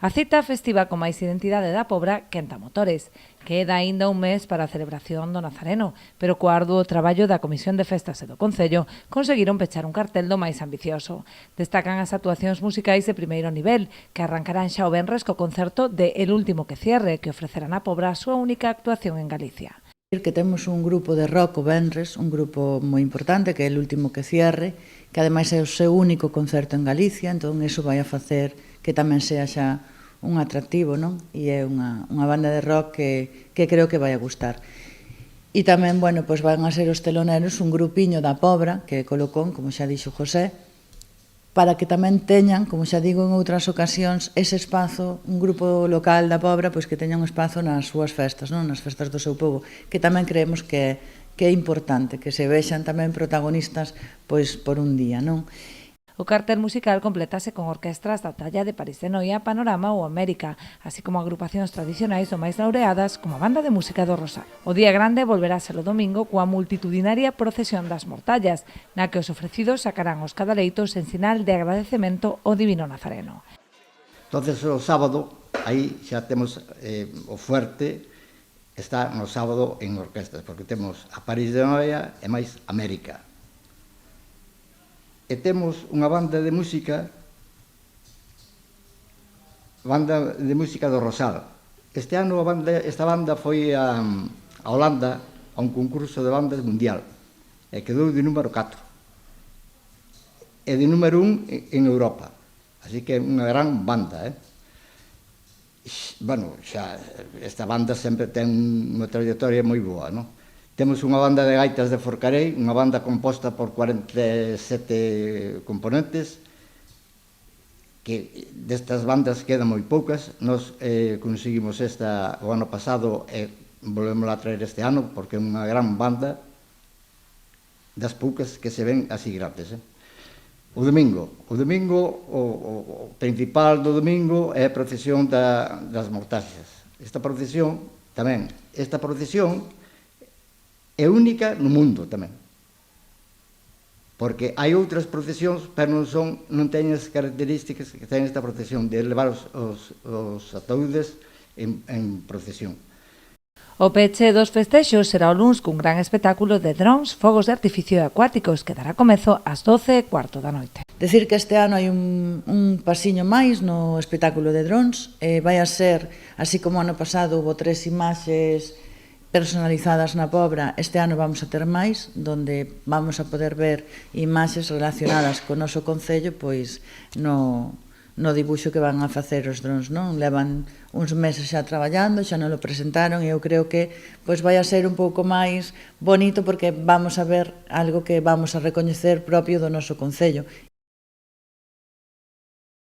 A cita festiva con máis identidade da Pobra quenta motores. Queda aínda un mes para a celebración do Nazareno, pero co arduo traballo da Comisión de Festas e do Concello conseguiron pechar un cartel do máis ambicioso. Destacan as actuacións musicais de primeiro nivel, que arrancarán xa o venres co concerto de El último que cierre, que ofrecerá na Pobra a súa única actuación en Galicia. Que temos un grupo de rock o venres, un grupo moi importante, que é El último que cierre, que ademais é o seu único concerto en Galicia, entón iso vai a facer que tamén sea xa un atractivo, non? E é unha banda de rock que creo que vai a gustar. E tamén, bueno, pois van a ser os teloneros un grupiño da Pobra, que é Colocón, como xa dixo José, para que tamén teñan, como xa digo en outras ocasións, ese espazo, un grupo local da Pobra, pois que teñan un espazo nas súas festas, non? Nas festas do seu pobo, que tamén creemos que é importante, que se vexan tamén protagonistas pois por un día, non? O cartel musical completase con orquestras da talla de París de Noia, Panorama ou América, así como agrupacións tradicionais ou máis laureadas como a Banda de Música do Rosario. O día grande volverá a ser o domingo coa multitudinaria procesión das Mortallas, na que os ofrecidos sacarán os cadaleitos en sinal de agradecemento ao Divino Nazareno. Entonces o sábado, aí xa temos o fuerte, está no sábado en orquestas, porque temos a París de Noia e máis América. E temos unha banda de música do Rosal. Este ano esta banda foi a Holanda a un concurso de bandas mundial e quedou de número 4 e de número 1 en Europa, así que é unha gran banda. Bueno, xa esta banda sempre ten unha trayectoria moi boa, non? Temos unha banda de gaitas de Forcarei, unha banda composta por 47 componentes, que destas bandas quedan moi poucas. Nos conseguimos esta o ano pasado e volvemos a traer este ano, porque é unha gran banda das poucas que se ven así grandes. O domingo, o principal do domingo é a procesión das Mortallas. Esta procesión é única no mundo tamén, porque hai outras procesións, pero non teñen as características que ten esta procesión de levar os ataúdes en procesión. O peche dos festexos será o luns cun gran espectáculo de drons, fogos de artificio e acuáticos que dará comezo ás 12:15 da noite. Decir que este ano hai un pasiño máis no espectáculo de drons, vai a ser, así como ano pasado houve 3 imaxes personalizadas na Pobra, este ano vamos a ter máis, donde vamos a poder ver imaxes relacionadas co noso concello, pois no dibuixo que van a facer os drons, non? Levan uns meses xa traballando, xa non lo presentaron e eu creo que pois vai a ser un pouco máis bonito porque vamos a ver algo que vamos a recoñecer propio do noso concello.